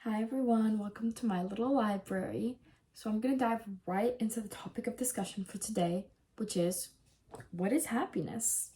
Hi everyone, welcome to my little library. So I'm going to dive right into the topic of discussion for today, which is, what is happiness?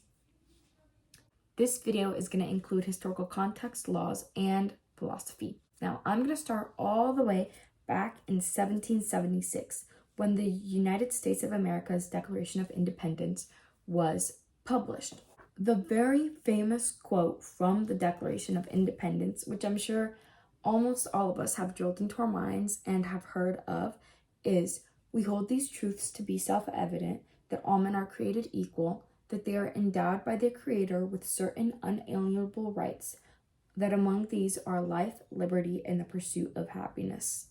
This video is going to include historical context, laws, and philosophy. Now I'm going to start all the way back in 1776 when the United States of America's Declaration of Independence was published. The very famous quote from the Declaration of Independence, which I'm sure almost all of us have drilled into our minds and have heard of, is, "We hold these truths to be self-evident, that all men are created equal, that they are endowed by their Creator with certain unalienable rights, that among these are life, liberty, and the pursuit of happiness."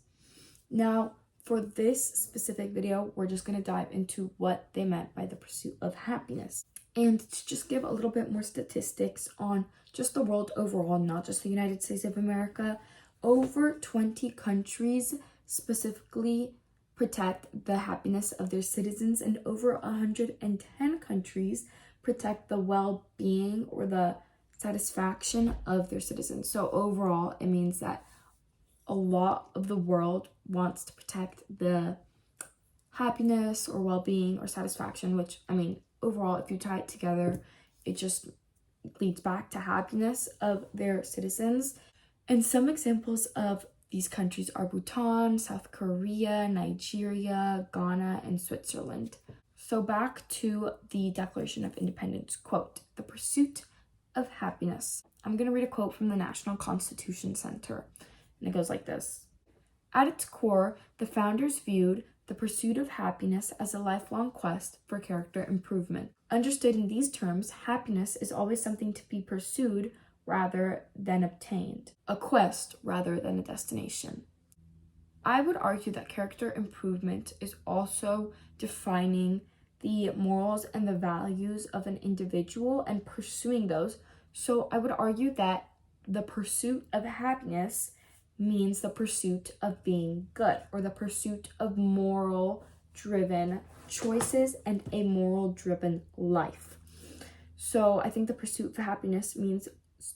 Now, for this specific video, we're just going to dive into what they meant by the pursuit of happiness. And to just give a little bit more statistics on just the world overall, not just the United States of America, over 20 countries specifically protect the happiness of their citizens, and over 110 countries protect the well-being or the satisfaction of their citizens. So overall, it means that a lot of the world wants to protect the happiness or well-being or satisfaction, which, overall, if you tie it together, it just leads back to happiness of their citizens. And some examples of these countries are Bhutan, South Korea, Nigeria, Ghana, and Switzerland. So back to the Declaration of Independence, quote, "The pursuit of happiness." I'm going to read a quote from the National Constitution Center, and it goes like this. "At its core, the founders viewed the pursuit of happiness as a lifelong quest for character improvement. Understood in these terms, happiness is always something to be pursued rather than obtained, a quest rather than a destination." I would argue that character improvement is also defining the morals and the values of an individual and pursuing those. So I would argue that the pursuit of happiness means the pursuit of being good, or the pursuit of moral-driven choices and a moral-driven life. So I think the pursuit of happiness means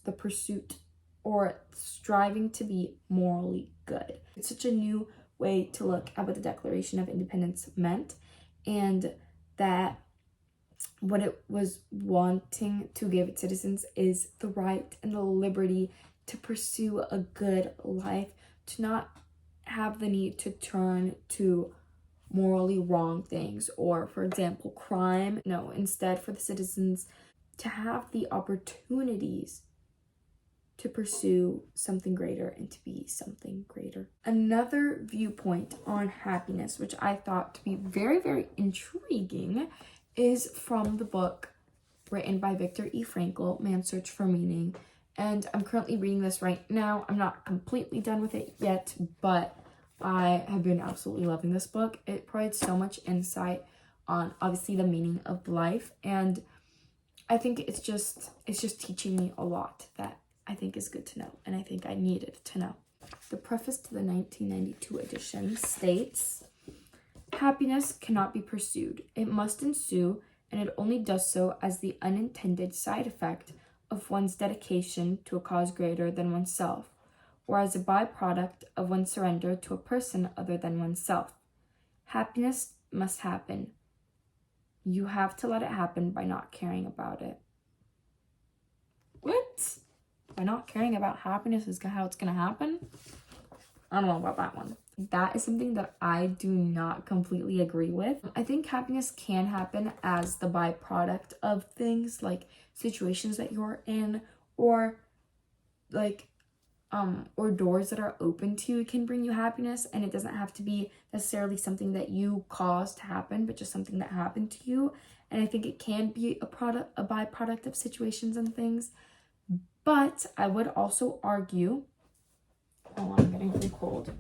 the pursuit or striving to be morally good. It's such a new way to look at what the Declaration of Independence meant, and that what it was wanting to give its citizens is the right and the liberty to pursue a good life, to not have the need to turn to morally wrong things or, for example, crime. No, instead for the citizens to have the opportunities to pursue something greater and to be something greater. Another viewpoint on happiness, which I thought to be very, very intriguing, is from the book written by Viktor E. Frankl, Man's Search for Meaning. And I'm currently reading this right now. I'm not completely done with it yet, but I have been absolutely loving this book. It provides so much insight on, obviously, the meaning of life. And I think it's just teaching me a lot that I think is good to know, and I think I needed to know. The preface to the 1992 edition states, "Happiness cannot be pursued. It must ensue, and it only does so as the unintended side effect of one's dedication to a cause greater than oneself, or as a byproduct of one's surrender to a person other than oneself. Happiness must happen. You have to let it happen by not caring about it." What? By not caring about happiness is how it's gonna happen? I don't know about that one. That is something that I do not completely agree with. I think happiness can happen as the byproduct of things like situations that you're in, or or doors that are open to you can bring you happiness, and it doesn't have to be necessarily something that you caused to happen, but just something that happened to you. And I think it can be a byproduct of situations and things. But I would also argue, I'm getting really cold,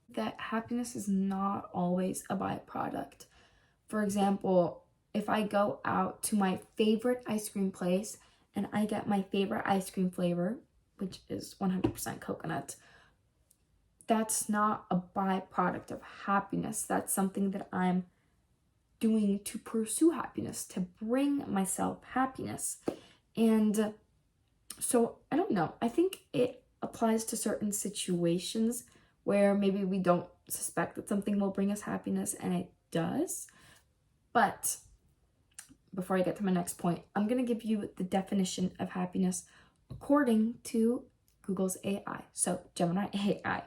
that happiness is not always a byproduct. For example, if I go out to my favorite ice cream place and I get my favorite ice cream flavor, which is 100% coconut, that's not a byproduct of happiness. That's something that I'm doing to pursue happiness, to bring myself happiness. And so I don't know. I think it applies applies to certain situations where maybe we don't suspect that something will bring us happiness and it does. But before I get to my next point, I'm going to give you the definition of happiness according to Google's AI. So Gemini AI. It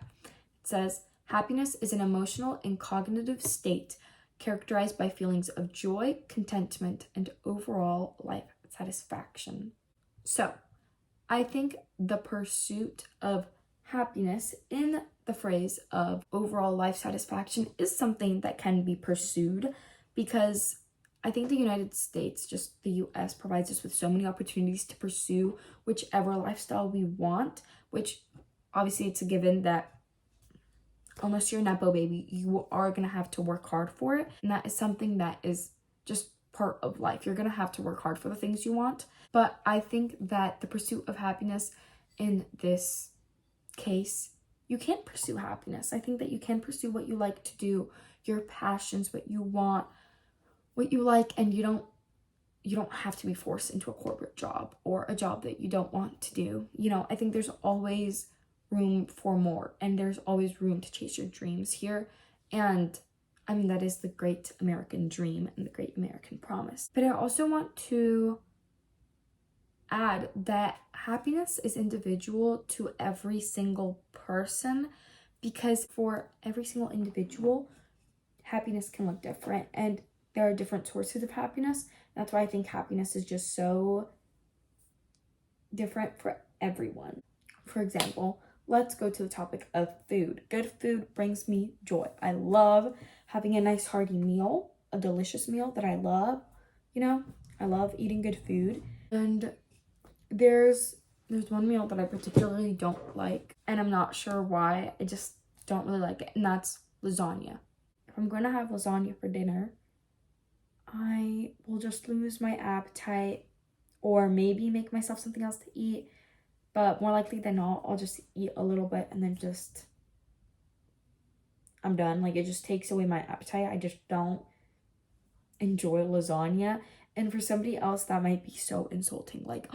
says, happiness is an emotional and cognitive state characterized by feelings of joy, contentment, and overall life satisfaction. So I think the pursuit of happiness in the phrase of overall life satisfaction is something that can be pursued, because I think the United States, just the US, provides us with so many opportunities to pursue whichever lifestyle we want, which obviously it's a given that unless you're a Nepo baby, you are going to have to work hard for it. And that is something that is just part of life. You're going to have to work hard for the things you want. But I think that the pursuit of happiness in this case, you can pursue happiness. I think that you can pursue what you like to do, your passions, what you want, what you like, and you don't have to be forced into a corporate job or a job that you don't want to do. You know, I think there's always room for more, and there's always room to chase your dreams here. And I mean, that is the great American dream and the great American promise. But I also want to add that happiness is individual to every single person, because for every single individual, happiness can look different, and there are different sources of happiness. That's why I think happiness is just so different for everyone. For example, let's go to the topic of food. Good food brings me joy. I love having a nice hearty meal, a delicious meal that I love. You know, I love eating good food. And there's one meal that I particularly don't like, and I'm not sure why. I just don't really like it, and that's lasagna. If I'm going to have lasagna for dinner, I will just lose my appetite, or maybe make myself something else to eat. But more likely than not, I'll just eat a little bit and then I'm done. Like, it just takes away my appetite. I just don't enjoy lasagna. And for somebody else, that might be so insulting. Like,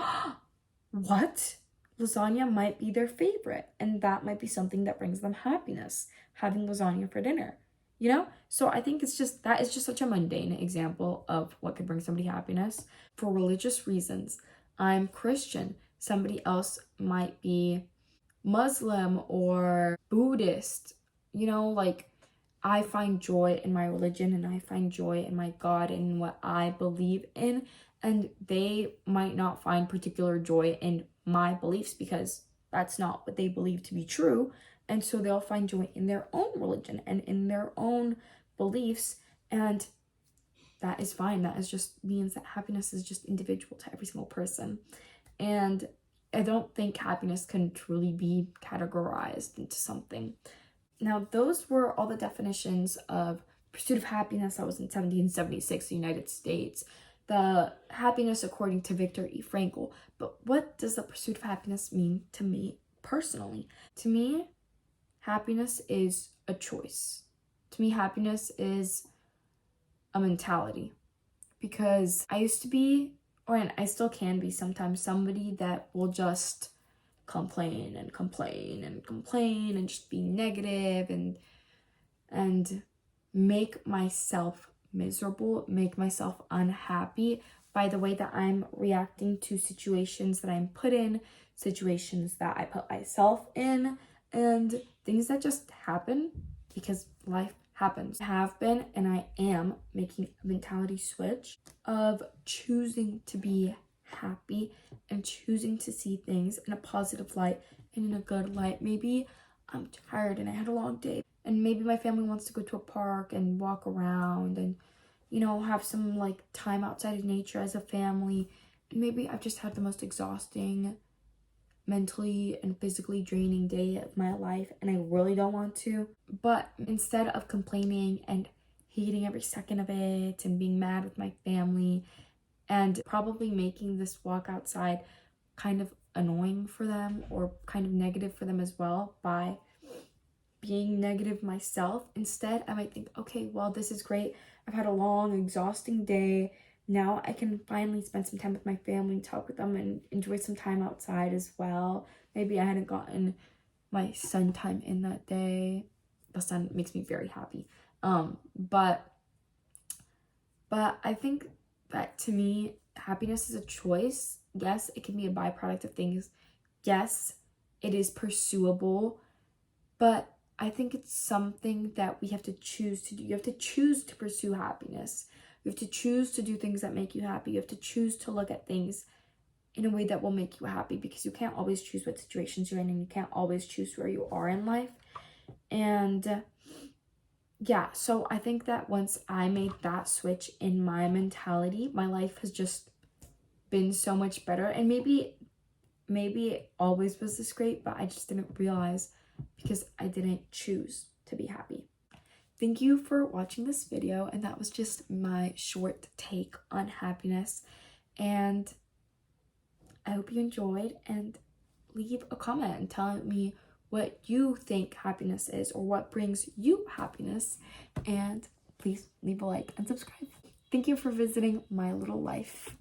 what? Lasagna might be their favorite, and that might be something that brings them happiness, having lasagna for dinner. You know? So I think that is just such a mundane example of what could bring somebody happiness. For religious reasons, I'm Christian. Somebody else might be Muslim or Buddhist. You know, like, I find joy in my religion, and I find joy in my God and what I believe in. And they might not find particular joy in my beliefs, because that's not what they believe to be true. And so they'll find joy in their own religion and in their own beliefs. And that is fine. That is just means that happiness is just individual to every single person. And I don't think happiness can truly be categorized into something. Now, those were all the definitions of pursuit of happiness that was in 1776, the United States. The happiness according to Viktor E. Frankl. But what does the pursuit of happiness mean to me personally? To me, happiness is a choice. To me, happiness is a mentality. Because I used to be, and I still can be sometimes, somebody that will just complain and complain and complain and just be negative and make myself miserable, make myself unhappy by the way that I'm reacting to situations that I'm put in, situations that I put myself in, and things that just happen because life happens. I have been, and I am making a mentality switch of choosing to be happy and choosing to see things in a positive light and in a good light. Maybe I'm tired and I had a long day, and maybe my family wants to go to a park and walk around and, you know, have some like time outside of nature as a family. And maybe I've just had the most exhausting, mentally and physically draining day of my life, and I really don't want to. But instead of complaining and hating every second of it and being mad with my family and probably making this walk outside kind of annoying for them or kind of negative for them as well by being negative myself, instead I might think, okay, well, this is great. I've had a long, exhausting day. Now I can finally spend some time with my family, talk with them, and enjoy some time outside as well. maybe I hadn't gotten my sun time in that day. The sun makes me very happy. But I think that to me, happiness is a choice. Yes, it can be a byproduct of things. Yes, it is pursuable, but I think it's something that we have to choose to do. You have to choose to pursue happiness. You have to choose to do things that make you happy. You have to choose to look at things in a way that will make you happy, because you can't always choose what situations you're in, and you can't always choose where you are in life. And yeah, so I think that once I made that switch in my mentality, my life has just been so much better. And maybe it always was this great, but I just didn't realize because I didn't choose to be happy. Thank you for watching this video, and that was just my short take on happiness. And I hope you enjoyed, and leave a comment and tell me what you think happiness is, or what brings you happiness. And please leave a like and subscribe. Thank you for visiting my little life.